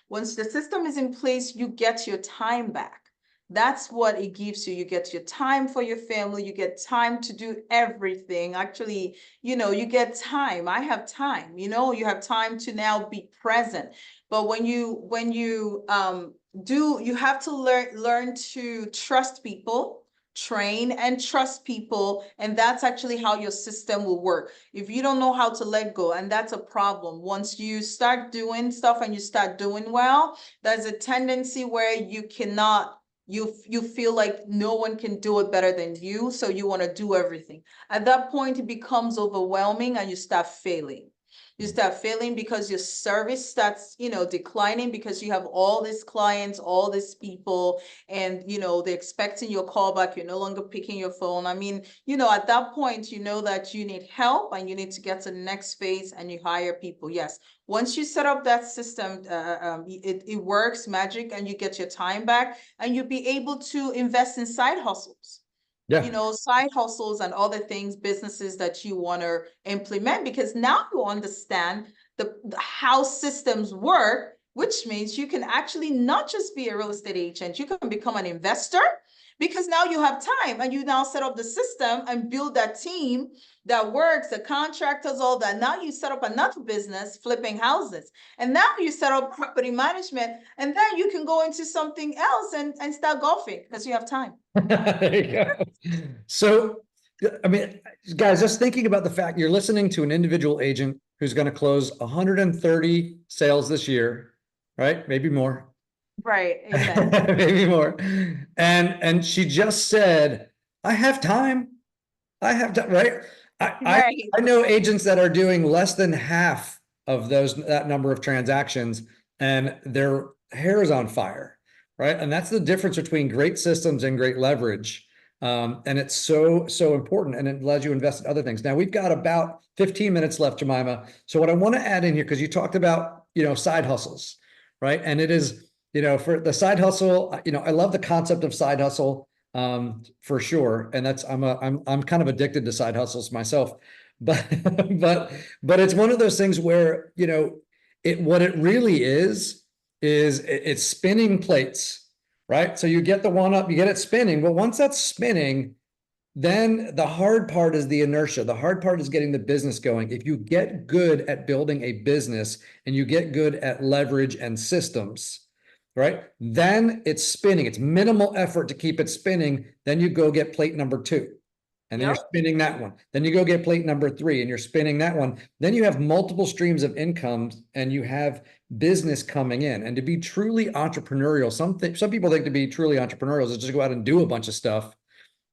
Once the system is in place, you get your time back. That's what it gives you. You get your time for your family. You get time to do everything. Actually, you get time. I have time, you have time to now be present. But when you you have to learn to trust people, train and trust people, and that's actually how your system will work. If you don't know how to let go, and that's a problem. Once you start doing stuff and you start doing well, there's a tendency where you cannot, you feel like no one can do it better than you, so you want to do everything. At that point, it becomes overwhelming and you start failing. You start failing because your service starts, declining, because you have all these clients, all these people, and they're expecting your call back. You're no longer picking your phone. I mean, at that point, you know that you need help and you need to get to the next phase, and you hire people. Yes. Once you set up that system, it works magic, and you get your time back, and you'll be able to invest in side hustles. Yeah. Side hustles and other things, businesses that you want to implement, because now you understand how systems work, which means you can actually not just be a real estate agent, you can become an investor, because now you have time and you now set up the system and build that team that works, the contractors, all that. Now you set up another business flipping houses, and now you set up property management, and then you can go into something else and start golfing because you have time. There you go. So, I mean, guys, just thinking about the fact you're listening to an individual agent who's going to close 130 sales this year, right? Maybe more. Right, exactly. Maybe more. And she just said, I have time. I have time, right? Right. I know agents that are doing less than half of that number of transactions, and their hair is on fire, right? And that's the difference between great systems and great leverage. And it's so important, and it allows you to invest in other things. Now we've got about 15 minutes left, Jemimah. So what I want to add in here, because you talked about, side hustles, right? And it is, for the side hustle, I love the concept of side hustle. For sure. And that's, I'm kind of addicted to side hustles myself, but it's one of those things where, what it really is it's spinning plates, right? So you get the one up, you get it spinning, but once that's spinning, then the hard part is the inertia. The hard part is getting the business going. If you get good at building a business and you get good at leverage and systems, right? Then it's spinning. It's minimal effort to keep it spinning. Then you go get plate number 2. And then you're spinning that one. Then you go get plate number 3 and you're spinning that one. Then you have multiple streams of income and you have business coming in. And to be truly entrepreneurial, some people think to be truly entrepreneurial is just go out and do a bunch of stuff.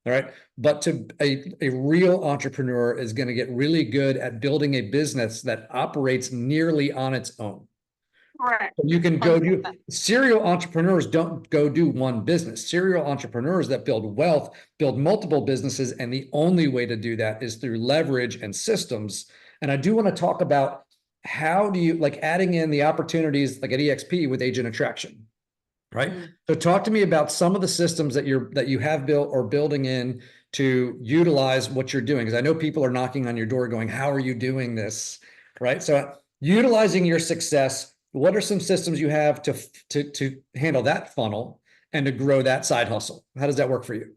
All right. But a real entrepreneur is going to get really good at building a business that operates nearly on its own. Correct. You can go do serial entrepreneurs don't go do one business. Serial entrepreneurs that build wealth, build multiple businesses. And the only way to do that is through leverage and systems. And I do want to talk about how do you adding in the opportunities like at EXP with agent attraction, right? So talk to me about some of the systems that you have built or building in to utilize what you're doing. Because I know people are knocking on your door going, how are you doing this? Right. So utilizing your success, what are some systems you have to handle that funnel and to grow that side hustle? How does that work for you?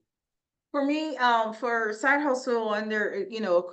For me, for side hustle under,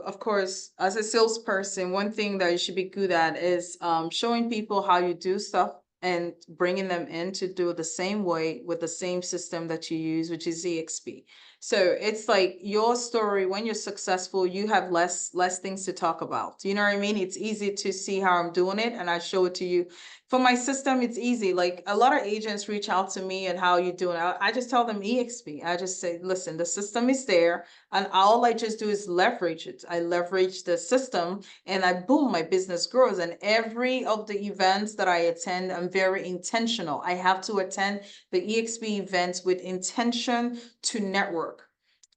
of course, as a salesperson, one thing that you should be good at is showing people how you do stuff and bringing them in to do it the same way with the same system that you use, which is EXP. So it's like your story, when you're successful, you have less things to talk about. You know what I mean? It's easy to see how I'm doing it and I show it to you. For my system, it's easy. Like a lot of agents reach out to me and how you doing. I just tell them EXP. I just say, listen, the system is there. And all I just do is leverage it. I leverage the system and boom, my business grows. And every of the events that I attend, I'm very intentional. I have to attend the EXP events with intention to network.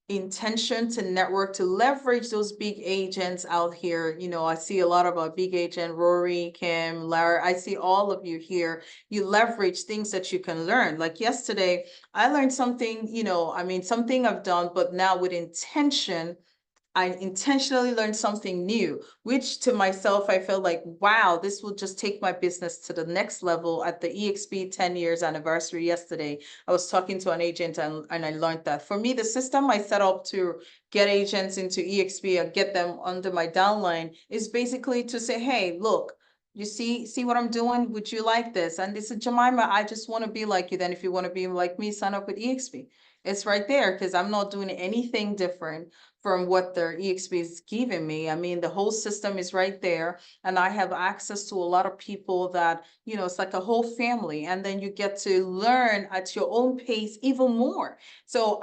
intention to network, to leverage those big agents out here. You know, I see a lot of our big agent, Rory, Kim, Lara, I see all of you here. You leverage things that you can learn. Like yesterday, I learned something, you know, I mean, something I've done, but now with intention, I intentionally learned something new, which to myself, I felt like, wow, this will just take my business to the next level. At the EXP 10 years anniversary yesterday, I was talking to an agent and I learned that. For me, the system I set up to get agents into EXP and get them under my downline is basically to say, hey, look, you see what I'm doing? Would you like this? And they said, Jemimah, I just want to be like you. Then if you want to be like me, sign up with EXP. It's right there because I'm not doing anything different from what their EXP is giving me. I mean, the whole system is right there. And I have access to a lot of people that, you know, it's like a whole family. And then you get to learn at your own pace even more. So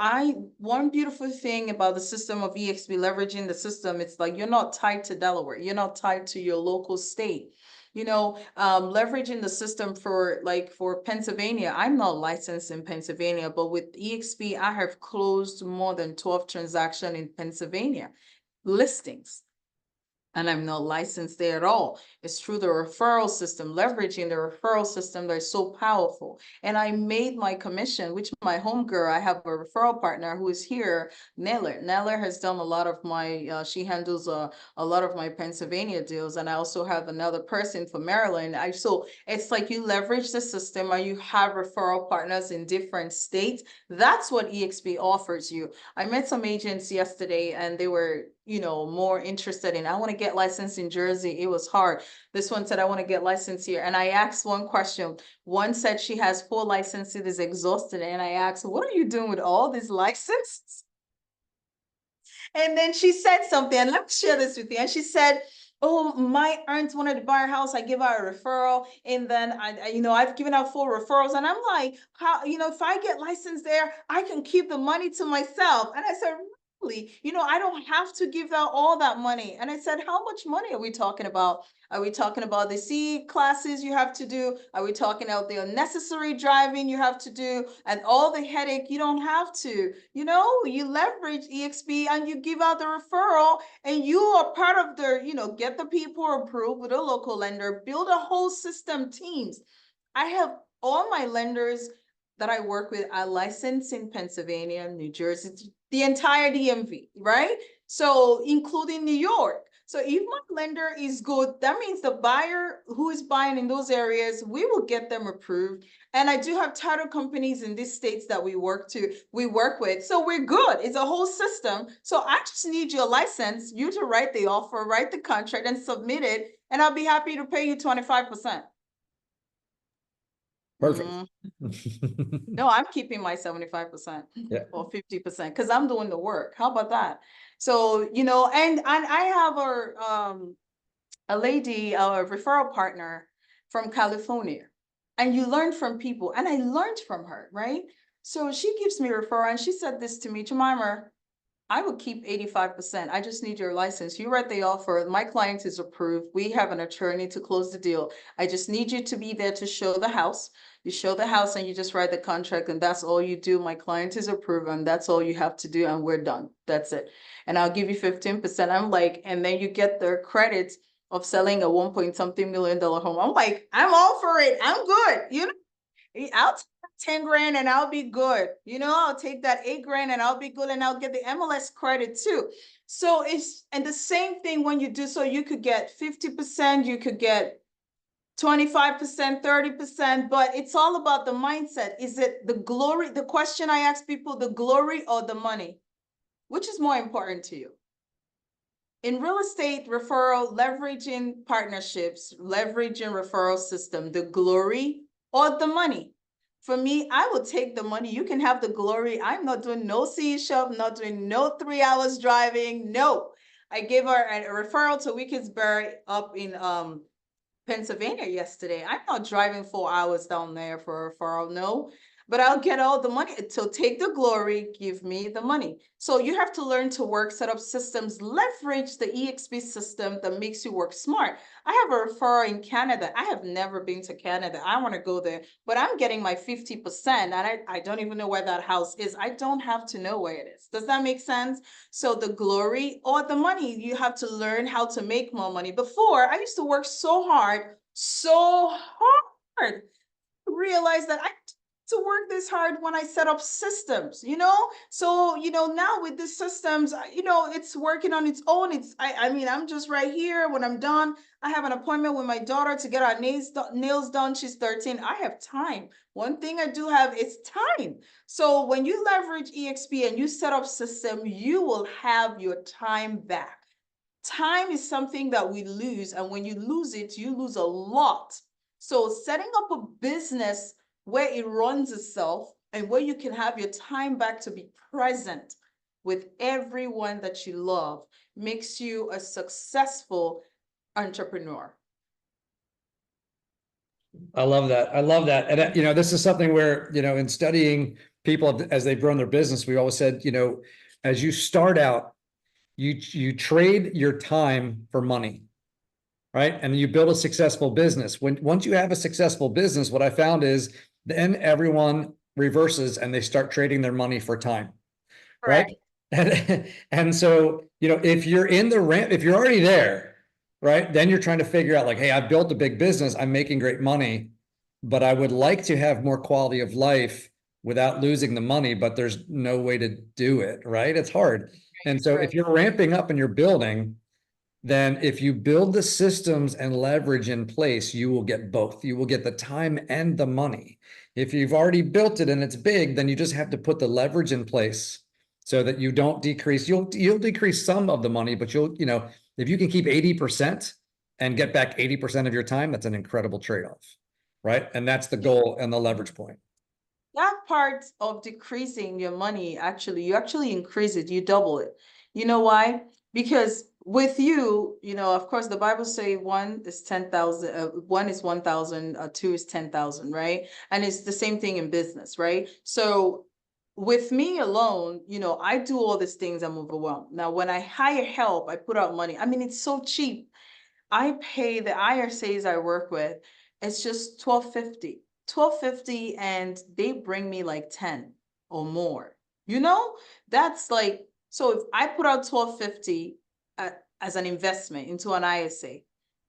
one beautiful thing about the system of EXP, leveraging the system, it's like you're not tied to Delaware. You're not tied to your local state. You know, leveraging the system for Pennsylvania, I'm not licensed in Pennsylvania, but with EXP, I have closed more than 12 transactions in Pennsylvania listings. And I'm not licensed there at all. It's through the referral system, leveraging the referral system that is so powerful. And I made my commission, which my home girl, I have a referral partner who is here, Neller. Neller has done a lot of my, she handles a lot of my Pennsylvania deals. And I also have another person for Maryland. So it's like you leverage the system and you have referral partners in different states. That's what EXP offers you. I met some agents yesterday and they were, you know, more interested in, I want to get licensed in Jersey. It was hard. This one said, I want to get licensed here. And I asked one question. One said she has 4 licenses, is exhausted. And I asked, what are you doing with all these licenses? And then she said something, and let me share this with you. And she said, oh, my aunt wanted to buy a house. I give her a referral. And then I've given out 4 referrals. And I'm like, how, you know, if I get licensed there, I can keep the money to myself. And I said, you know, I don't have to give out all that money. And I said, how much money are we talking about? Are we talking about the C classes you have to do? Are we talking about the unnecessary driving you have to do and all the headache? You don't have to, you know, you leverage EXP and you give out the referral and you are part of the, you know, get the people approved with a local lender, build a whole system teams. I have all my lenders that I work with are licensed in Pennsylvania, New Jersey, the entire DMV, right? So including New York. So if my lender is good, that means the buyer who is buying in those areas, we will get them approved. And I do have title companies in these states that we work with. So we're good. It's a whole system. So I just need your license, you to write the offer, write the contract and submit it. And I'll be happy to pay you 25%. Perfect. No, I'm keeping my 75% or 50% because I'm doing the work. How about that? So, you know, and I have a lady, a referral partner from California, and you learn from people, and I learned from her, right? So she gives me a referral, and she said this to me, Jemimah, I would keep 85%. I just need your license. You write the offer. My client is approved. We have an attorney to close the deal. I just need you to be there to show the house. You show the house and you just write the contract and that's all you do. My client is approved and that's all you have to do and we're done. That's it. And I'll give you 15%. I'm like, and then you get the credits of selling a 1-point-something million home. I'm like, I'm all for it. I'm good. You know, I'll 10 grand and I'll be good. You know, I'll take that 8 grand and I'll be good and I'll get the MLS credit too. So and the same thing when you do, so you could get 50%, you could get 25%, 30%, but it's all about the mindset. Is it the glory? The question I ask people, the glory or the money? Which is more important to you? In real estate referral, leveraging partnerships, leveraging referral system, the glory or the money? For me, I will take the money. You can have the glory. I'm not doing no C shop, not doing no 3 hours driving. No, I gave her a referral to Wickesbury up in Pennsylvania yesterday. I'm not driving 4 hours down there for a referral. No, but I'll get all the money. So take the glory, give me the money. So you have to learn to work, set up systems, leverage the EXP system that makes you work smart. I have a referral in Canada. I have never been to Canada. I want to go there, but I'm getting my 50%, and I don't even know where that house is. I don't have to know where it is. Does that make sense? So the glory or the money, you have to learn how to make more money. Before, I used to work so hard, realize that I to work this hard when I set up systems, So, now with the systems, it's working on its own. I mean, I'm just right here. When I'm done, I have an appointment with my daughter to get our nails done. She's 13. I have time. One thing I do have is time. So when you leverage EXP and you set up system, you will have your time back. Time is something that we lose. And when you lose it, you lose a lot. So setting up a business where it runs itself and where you can have your time back to be present with everyone that you love makes you a successful entrepreneur. I love that. I love that. And, this is something where, in studying people as they've grown their business, we always said, as you start out, you trade your time for money, right? And you build a successful business. Once you have a successful business, what I found is then everyone reverses and they start trading their money for time, right? And so, if you're in the ramp, if you're already there, right, then you're trying to figure out like, hey, I've built a big business, I'm making great money, but I would like to have more quality of life without losing the money, but there's no way to do it, right? It's hard. And so if you're ramping up and you're building, then if you build the systems and leverage in place, you will get both. You will get the time and the money. If you've already built it and it's big, then you just have to put the leverage in place so that you don't decrease. You'll decrease some of the money, but if you can keep 80% and get back 80% of your time, that's an incredible trade-off, right? And that's the goal and the leverage point. That part of decreasing your money, you actually increase it, you double it. You know why? Because with you, of course, the Bible say 1 is 10,000, 1 is 1,000, 2 is 10,000, right? And it's the same thing in business, right? So with me alone, I do all these things, I'm overwhelmed. Now, when I hire help, I put out money. I mean, it's so cheap. I pay the IRCs I work with, it's just $12.50, and they bring me like 10 or more. That's like, so if I put out $12.50 as an investment into an ISA,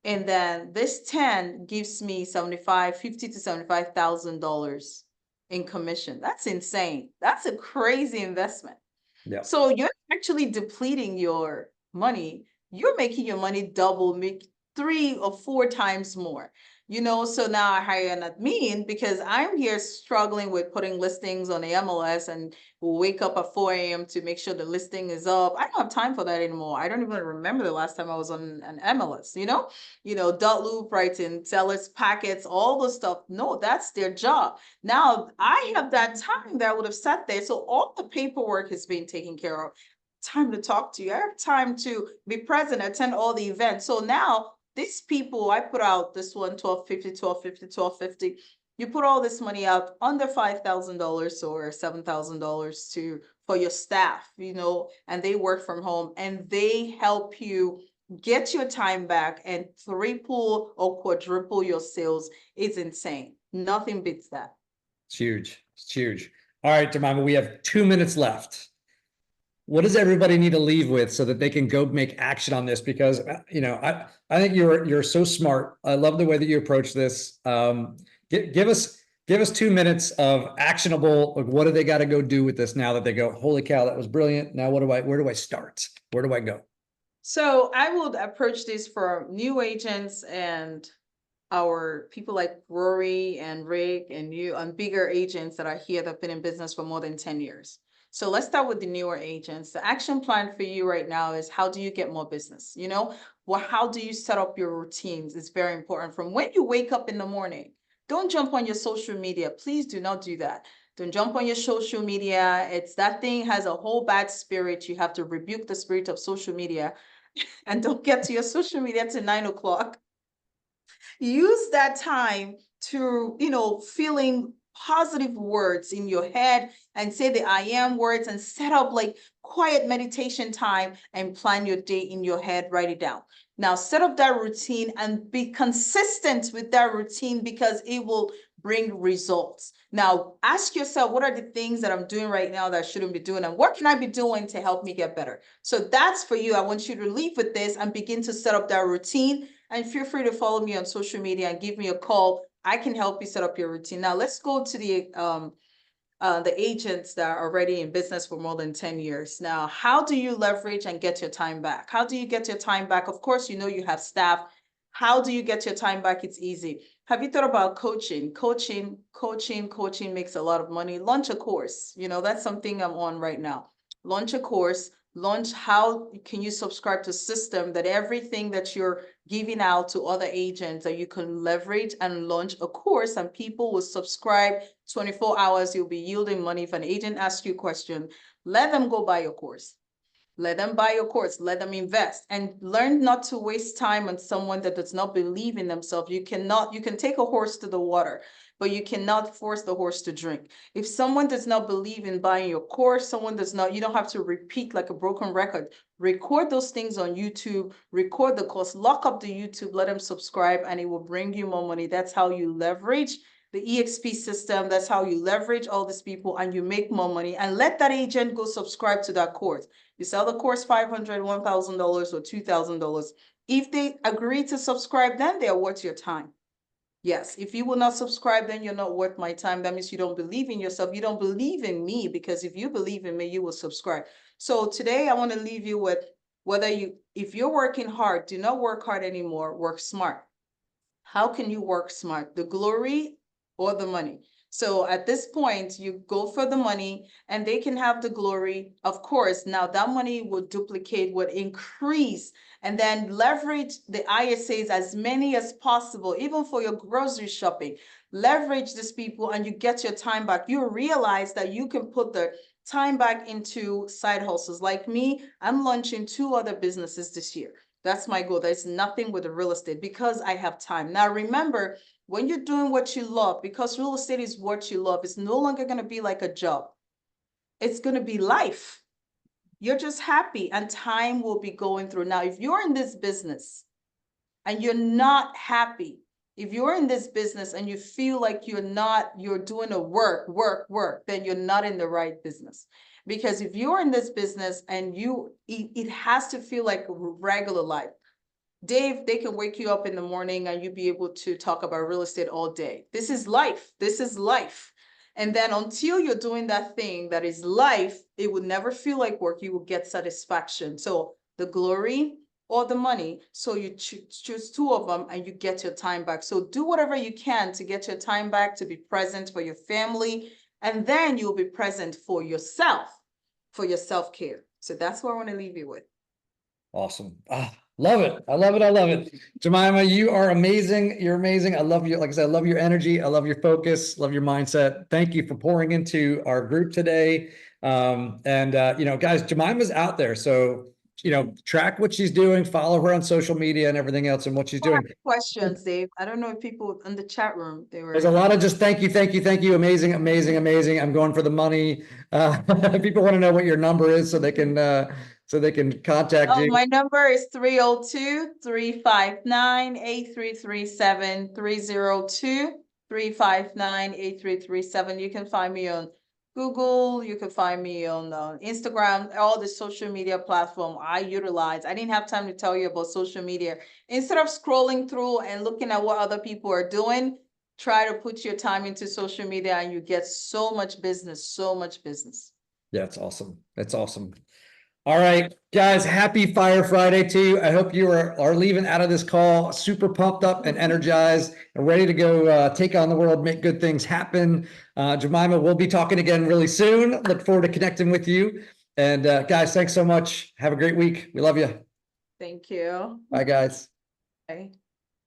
and then this 10 gives me $50,000 to $75,000 in commission. That's insane. That's a crazy investment. Yeah. So you're actually depleting your money. You're making your money double, make 3 or 4 times more. So now I hire an admin because I'm here struggling with putting listings on the MLS, and we'll wake up at 4 a.m. to make sure the listing is up. I don't have time for that anymore. I don't even remember the last time I was on an MLS, dot loop, writing sellers packets, all the stuff. No, that's their job. Now I have that time that I would have sat there. So all the paperwork is being taken care of. Time to talk to you. I have time to be present, attend all the events. So now these people, I put out this one, $12.50. You put all this money out under $5,000 or $7,000 for your staff, and they work from home and they help you get your time back and triple or quadruple your sales. It's insane. Nothing beats that. It's huge. It's huge. All right, Jemimah, we have 2 minutes left. What does everybody need to leave with so that they can go make action on this? Because, I think you're so smart. I love the way that you approach this. Give us 2 minutes of actionable, like, what do they got to go do with this now that they go, holy cow, that was brilliant. Now where do I start? Where do I go? So I would approach this for new agents and our people like Rory and Rick and you and bigger agents that are here that have been in business for more than 10 years. So let's start with the newer agents. The action plan for you right now is, how do you get more business? How do you set up your routines? It's very important. From when you wake up in the morning, don't jump on your social media. Please do not do that. Don't jump on your social media. That thing has a whole bad spirit. You have to rebuke the spirit of social media and don't get to your social media till 9 o'clock. Use that time to, feeling positive words in your head and say the I am words and set up like quiet meditation time and plan your day in your head, write it down. Now set up that routine and be consistent with that routine because it will bring results. Now ask yourself, what are the things that I'm doing right now that I shouldn't be doing, and what can I be doing to help me get better? So that's for you. I want you to leave with this and begin to set up that routine, and feel free to follow me on social media and give me a call. I can help you set up your routine. Now let's go to the agents that are already in business for more than 10 years. Now, how do you leverage and get your time back? How do you get your time back? Of course, you know you have staff. How do you get your time back? It's easy. Have you thought about coaching? Coaching makes a lot of money. Launch a course. You know, that's something I'm on right now. Launch a course. Launch how can you subscribe to a system that everything that you're giving out to other agents that you can leverage, and launch a course and people will subscribe 24 hours. You'll be yielding money. If an agent asks you a question, let them go buy your course. Let them buy your course, let them invest, and learn not to waste time on someone that does not believe in themselves. You can take a horse to the water, but you cannot force the horse to drink. If someone does not believe in buying your course, you don't have to repeat like a broken record. Record those things on YouTube, record the course, lock up the YouTube, let them subscribe, and it will bring you more money. That's how you leverage the EXP system. That's how you leverage all these people and you make more money, and let that agent go subscribe to that course. You sell the course $500, $1,000 or $2,000. If they agree to subscribe, then they are worth your time. Yes, if you will not subscribe, then you're not worth my time. That means you don't believe in yourself. You don't believe in me, because if you believe in me, you will subscribe. So today I want to leave you with if you're working hard, do not work hard anymore, work smart. How can you work smart? The glory or the money? So at this point, you go for the money and they can have the glory. Of course, now that money will duplicate, would increase, and then leverage the ISAs as many as possible, even for your grocery shopping. Leverage these people and you get your time back. You realize that you can put the time back into side hustles. Like me, I'm launching 2 other businesses this year. That's my goal. There's nothing with the real estate because I have time. Now, remember, when you're doing what you love, because real estate is what you love, it's no longer going to be like a job. It's going to be life. You're just happy and time will be going through. Now, if you're in this business and you're not happy, if you're in this business and you feel like you're doing a work, then you're not in the right business. Because if you're in this business and it has to feel like regular life. Dave, they can wake you up in the morning and you'll be able to talk about real estate all day. This is life. This is life. And then until you're doing that thing that is life, it would never feel like work. You will get satisfaction. So the glory or the money. So you choose 2 of them and you get your time back. So do whatever you can to get your time back, to be present for your family. And then you'll be present for yourself, for your self-care. So that's what I want to leave you with. Awesome. Love it. I love it. I love it. Jemimah, you are amazing. You're amazing. I love you. Like I said, I love your energy. I love your focus. Love your mindset. Thank you for pouring into our group today. You know, guys, Jemimah's out there. So, you know, track what she's doing, follow her on social media and everything else and what she's doing. Questions, Dave. I don't know if people in the chat room, There's a lot of just thank you. Amazing. I'm going for the money. People want to know what your number is so they can contact you. My number is 302-359-8337, 302-359-8337. You can find me on Google. You can find me on Instagram, all the social media platform I utilize. I didn't have time to tell you about social media. Instead of scrolling through and looking at what other people are doing, try to put your time into social media and you get so much business, Yeah, it's awesome. That's awesome. All right, guys, happy Fire Friday to you. I hope you are leaving out of this call super pumped up and energized and ready to go take on the world, make good things happen. Jemimah, we'll be talking again really soon. Look forward to connecting with you. And guys, thanks so much. Have a great week. We love you. Thank you. Bye, guys. Bye.